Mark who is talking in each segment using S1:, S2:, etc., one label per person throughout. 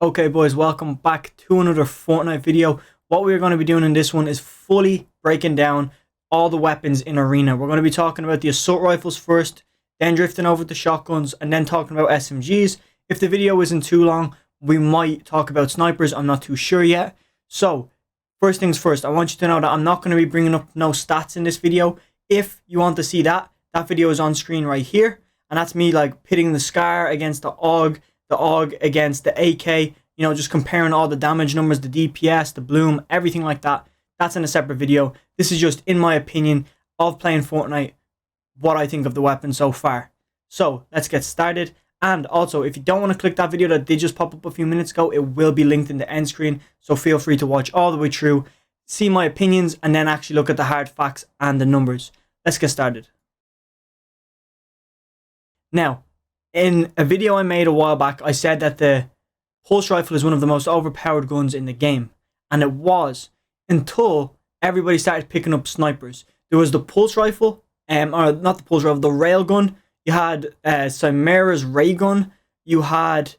S1: Okay boys, welcome back to another Fortnite video. What we're going to be doing in this one is fully breaking down all the weapons in Arena. We're going to be talking about the assault rifles first, then drifting over to shotguns, and then talking about SMGs. If the video isn't too long, we might talk about snipers. I'm not too sure yet. So, first things first, I want you to know that I'm not going to be bringing up no stats in this video. If you want to see that, that video is on screen right here. And that's me like pitting the SCAR against the AUG against the AK, you know, just comparing all the damage numbers, the DPS, the bloom, everything like that. That's in a separate video. This is just, in my opinion, of playing Fortnite, what I think of the weapon so far. So, let's get started. And also, if you don't want to click that video that did just pop up a few minutes ago, it will be linked in the end screen. So feel free to watch all the way through, see my opinions, and then actually look at the hard facts and the numbers. Let's get started. Now, in a video I made a while back, I said that the pulse rifle is one of the most overpowered guns in the game. And it was, until everybody started picking up snipers. There was the pulse rifle, or not the pulse rifle, the railgun. You had Chimera's ray gun. You had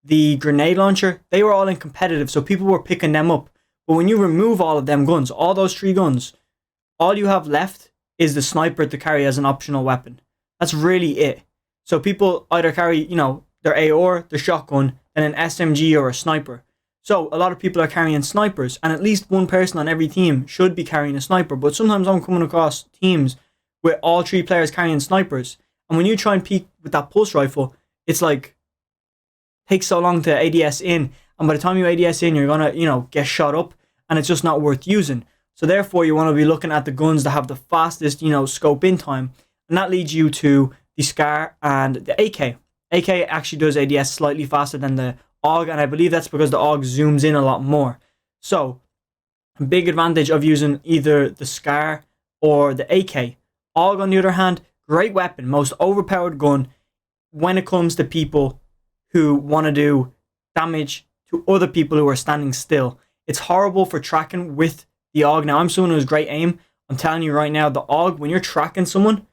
S1: the grenade launcher. They were all in competitive, so people were picking them up. But when you remove all of them guns, all those three guns, all you have left is the sniper to carry as an optional weapon. That's really it. So people either carry, you know, their AR, their shotgun, and an SMG or a sniper. So a lot of people are carrying snipers, and at least one person on every team should be carrying a sniper. But sometimes I'm coming across teams with all three players carrying snipers. And when you try and peek with that pulse rifle, it's like, takes so long to ADS in. And by the time you ADS in, you're going to, you know, get shot up, and it's just not worth using. So therefore, you want to be looking at the guns that have the fastest, you know, scope in time. And that leads you to the SCAR and the AK. AK actually does ADS slightly faster than the AUG, and I believe that's because the AUG zooms in a lot more. So, a big advantage of using either the SCAR or the AK. AUG, on the other hand, great weapon, most overpowered gun when it comes to people who want to do damage to other people who are standing still. It's horrible for tracking with the AUG. Now, I'm someone who has great aim. I'm telling you right now, the AUG, when you're tracking someone,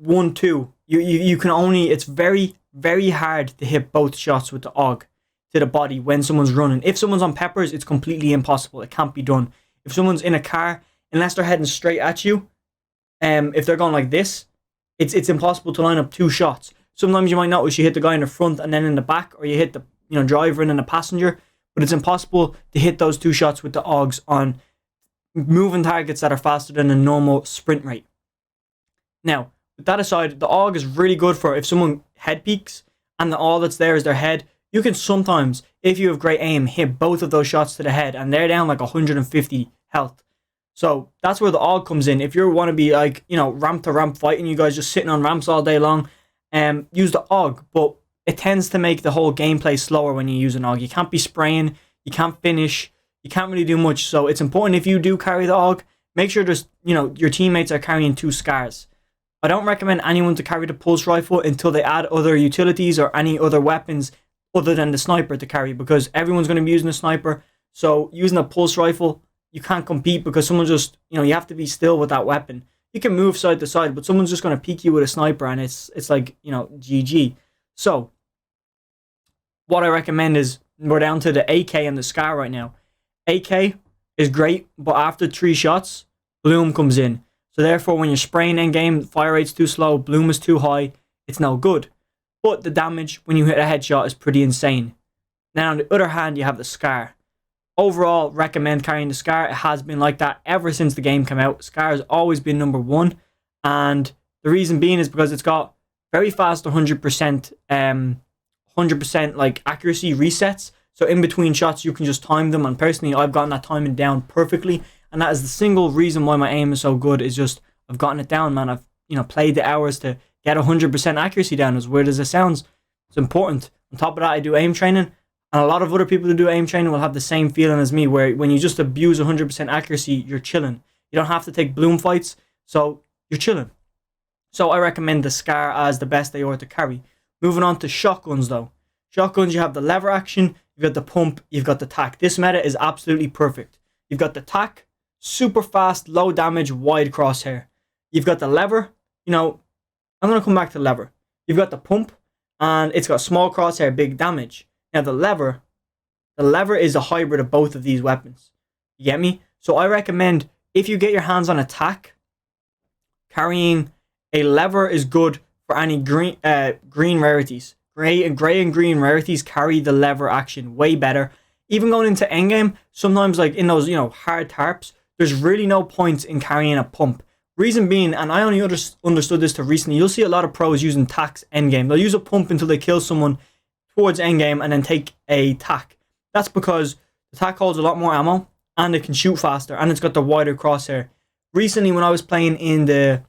S1: 1-2, you can only, it's very, very hard to hit both shots with the AUG to the body when someone's running. If someone's on peppers, it's completely impossible. It can't be done. If someone's in a car, unless they're heading straight at you, if they're going like this, it's impossible to line up two shots. Sometimes you might notice you hit the guy in the front and then in the back, or you hit the, you know, driver and then the passenger, but it's impossible to hit those two shots with the AUGs on moving targets that are faster than a normal sprint rate. Now, with that aside, the AUG is really good for if someone head peeks and all that's there is their head. You can sometimes, if you have great aim, hit both of those shots to the head, and they're down like 150 health. So that's where the AUG comes in. If you want to be like, you know, ramp to ramp fighting, you guys just sitting on ramps all day long, use the AUG. But it tends to make the whole gameplay slower when you use an AUG. You can't be spraying, you can't finish, you can't really do much. So it's important, if you do carry the AUG, make sure just, you know, your teammates are carrying two SCARs. I don't recommend anyone to carry the pulse rifle until they add other utilities or any other weapons other than the sniper to carry, because everyone's going to be using a sniper. So using a pulse rifle, you can't compete because someone just, you know, you have to be still with that weapon. You can move side to side, but someone's just going to peek you with a sniper, and it's like, you know, GG. So what I recommend is, we're down to the AK and the SCAR right now. AK is great, but after 3 shots, bloom comes in. So therefore, when you're spraying in game, fire rate's too slow, bloom is too high, it's no good. But the damage when you hit a headshot is pretty insane. Now, on the other hand, you have the SCAR. Overall, recommend carrying the SCAR. It has been like that ever since the game came out. SCAR has always been number 1. And the reason being is because it's got very fast 100% like accuracy resets. So in between shots, you can just time them. And personally, I've gotten that timing down perfectly. And that is the single reason why my aim is so good, is just I've gotten it down, man. I've, you know, played the hours to get 100% accuracy down. As weird as it sounds, it's important. On top of that, I do aim training, and a lot of other people who do aim training will have the same feeling as me, where when you just abuse 100% accuracy, you're chilling. You don't have to take bloom fights, so you're chilling. So I recommend the SCAR as the best AR to carry. Moving on to shotguns though. Shotguns, you have the lever action, you've got the pump, you've got the tack. This meta is absolutely perfect. You've got the tack, super fast, low damage, wide crosshair. You've got the lever, you know, I'm going to come back to the lever. You've got the pump, and it's got small crosshair, big damage. Now the lever, The lever is a hybrid of both of these weapons. You get me? So I recommend, if you get your hands on a tack, carrying a lever is good for any green rarities. Gray and green rarities carry the lever action way better. Even going into endgame, sometimes like in those, hard tarps, there's really no point in carrying a pump. Reason being, and I only understood this to recently, you'll see a lot of pros using tacks endgame. They'll use a pump until they kill someone towards endgame and then take a tack. That's because the tack holds a lot more ammo and it can shoot faster and it's got the wider crosshair. Recently, when I was playing in the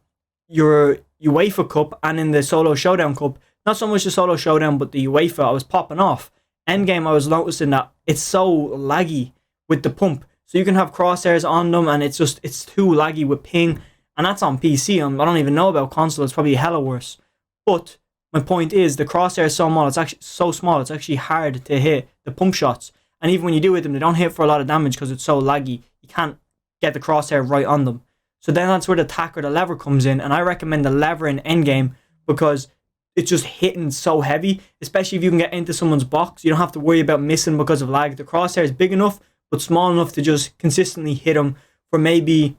S1: UEFA Cup and in the Solo Showdown Cup, not so much the Solo Showdown, but the UEFA, I was popping off. Endgame, I was noticing that it's so laggy with the pump. So you can have crosshairs on them and it's too laggy with ping. And that's on PC. I don't even know about console. It's probably hella worse. But my point is, the crosshair is so small. It's actually so small. It's actually hard to hit the pump shots. And even when you do hit them, they don't hit for a lot of damage because it's so laggy. You can't get the crosshair right on them. So then that's where the tack or the lever comes in. And I recommend the lever in endgame because it's just hitting so heavy. Especially if you can get into someone's box. You don't have to worry about missing because of lag. The crosshair is big enough, but small enough to just consistently hit them for maybe,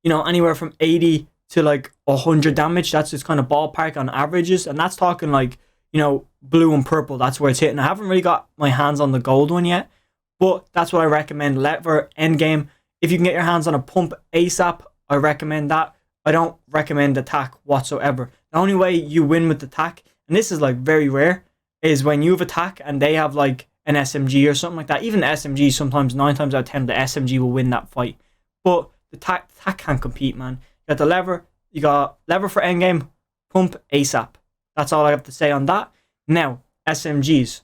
S1: anywhere from 80 to like 100 damage. That's just kind of ballpark on averages. And that's talking like, blue and purple. That's where it's hitting. I haven't really got my hands on the gold one yet, but that's what I recommend. Lever, endgame. If you can get your hands on a pump ASAP, I recommend that. I don't recommend the tack whatsoever. The only way you win with the tack, and this is like very rare, is when you have a tack and they have like an SMG or something like that. Even the SMG, sometimes 9 times out of 10, the SMG will win that fight. But the tack can't compete, man. You got the lever. You got lever for endgame, pump ASAP. That's all I have to say on that. Now, SMGs.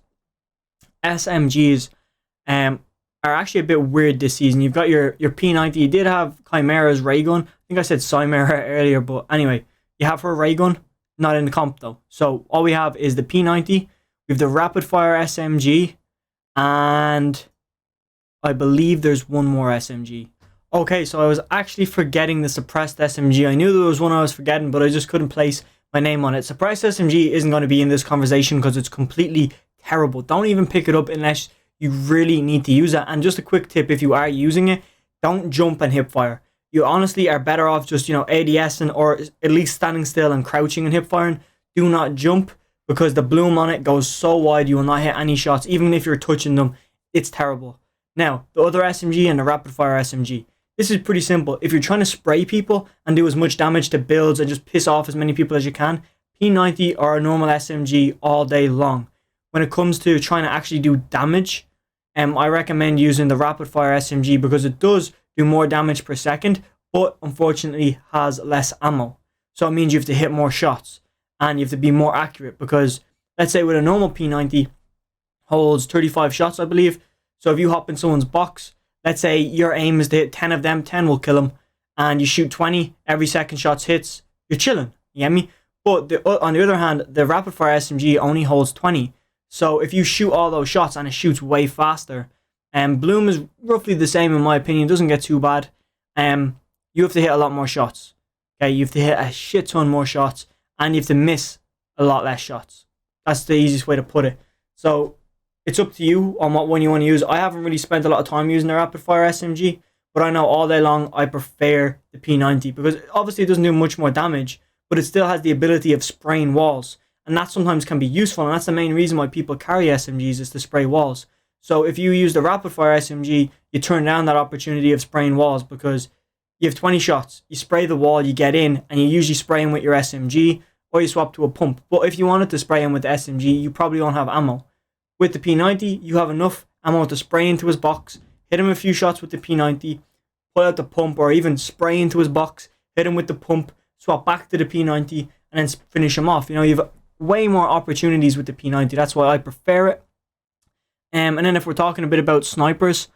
S1: SMGs are actually a bit weird this season. You've got your P90. You did have Chimera's ray gun. I think I said Chimera earlier, but anyway, you have her ray gun. Not in the comp though. So all we have is the P90. We have the rapid fire SMG. And I believe there's one more SMG. Okay, so I was actually forgetting the suppressed SMG. I knew there was one I was forgetting, but I just couldn't place my name on it. Suppressed SMG isn't going to be in this conversation because it's completely terrible. Don't even pick it up unless you really need to use it. And just a quick tip, if you are using it, don't jump and hip fire. You honestly are better off just, ADSing or at least standing still and crouching and hip firing. Do not jump because the bloom on it goes so wide you will not hit any shots. Even if you're touching them, it's terrible. Now, the other SMG and the rapid fire SMG. This is pretty simple. If you're trying to spray people and do as much damage to builds and just piss off as many people as you can, P90 or a normal SMG all day long. When it comes to trying to actually do damage, I recommend using the rapid fire SMG because it does do more damage per second, but unfortunately has less ammo. So it means you have to hit more shots and you have to be more accurate because let's say with a normal P90 holds 35 shots, I believe. So if you hop in someone's box, let's say your aim is to hit 10 of them, 10 will kill them, and you shoot 20, every second shot hits, you're chilling, you get me? But on the other hand, the rapid fire SMG only holds 20. So if you shoot all those shots and it shoots way faster, bloom is roughly the same in my opinion, doesn't get too bad. You have to hit a lot more shots. Okay, you have to hit a shit ton more shots and you have to miss a lot less shots. That's the easiest way to put it. So it's up to you on what one you want to use. I haven't really spent a lot of time using the rapid fire SMG, but I know all day long I prefer the P90 because obviously it doesn't do much more damage, but it still has the ability of spraying walls. And that sometimes can be useful, and that's the main reason why people carry SMGs is to spray walls. So if you use the rapid fire SMG, you turn down that opportunity of spraying walls because you have 20 shots. You spray the wall, you get in, and you usually spray in with your SMG, or you swap to a pump. But if you wanted to spray in with the SMG, you probably don't have ammo. With the P90, you have enough ammo to spray into his box, hit him a few shots with the P90, pull out the pump, or even spray into his box, hit him with the pump, swap back to the P90, and then finish him off. You've way more opportunities with the P90. That's why I prefer it. And then if we're talking a bit about snipers,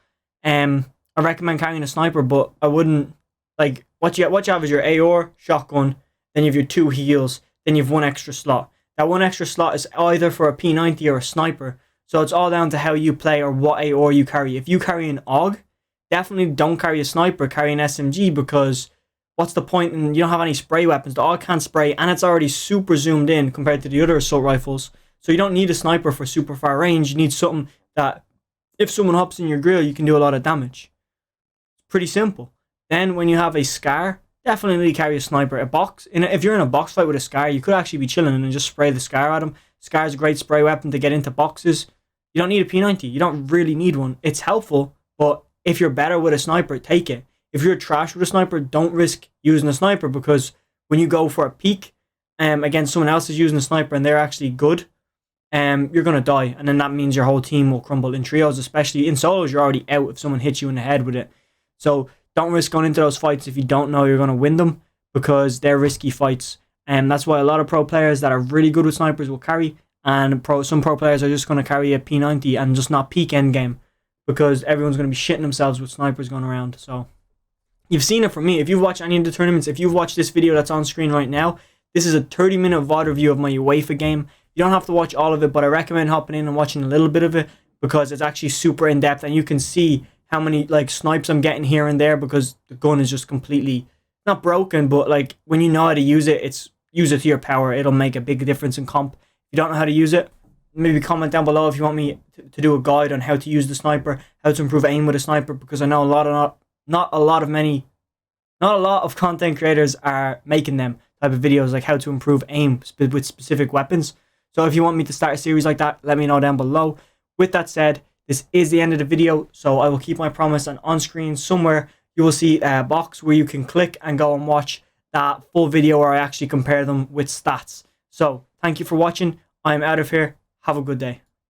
S1: I recommend carrying a sniper, but I wouldn't, like, what you have is your AR, shotgun, then you have your 2 heals, then you have 1 extra slot. That 1 extra slot is either for a P90 or a sniper, so it's all down to how you play or what AR you carry. If you carry an AUG, definitely don't carry a sniper, carry an SMG, because what's the point? And you don't have any spray weapons. The AUG can't spray, and it's already super zoomed in compared to the other assault rifles. So you don't need a sniper for super far range. You need something that If someone hops in your grill, you can do a lot of damage. Pretty simple. Then when you have a scar, definitely carry a sniper. If you're in a box fight with a scar, you could actually be chilling and just spray the scar at him. Scar is a great spray weapon to get into boxes. You don't need a P90. You don't really need one. It's helpful, but if you're better with a sniper, take it. If you're trash with a sniper, don't risk using a sniper, because when you go for a peek against someone else is using a sniper and they're actually good, you're going to die. And then that means your whole team will crumble. In trios, especially in solos, you're already out if someone hits you in the head with it. So don't risk going into those fights if you don't know you're going to win them, because they're risky fights. And that's why a lot of pro players that are really good with snipers will carry, and some pro players are just going to carry a P90 and just not peek endgame, because everyone's going to be shitting themselves with snipers going around. So you've seen it from me. If you've watched any of the tournaments, if you've watched this video that's on screen right now, this is a 30-minute VOD review of my UEFA game. You don't have to watch all of it, but I recommend hopping in and watching a little bit of it, because it's actually super in-depth, and you can see how many snipes I'm getting here and there, because the gun is just completely not broken, but when you know how to use it, use it to your power. It'll make a big difference in comp. If you don't know how to use it, maybe comment down below if you want me to do a guide on how to use the sniper, how to improve aim with a sniper, because I know not a lot of content creators are making them type of videos, like how to improve aim with specific weapons. So if you want me to start a series like that, let me know down below. With that said, this is the end of the video, so I will keep my promise, and on screen somewhere you will see a box where you can click and go and watch that full video where I actually compare them with stats. So thank you for watching. I'm out of here. Have a good day.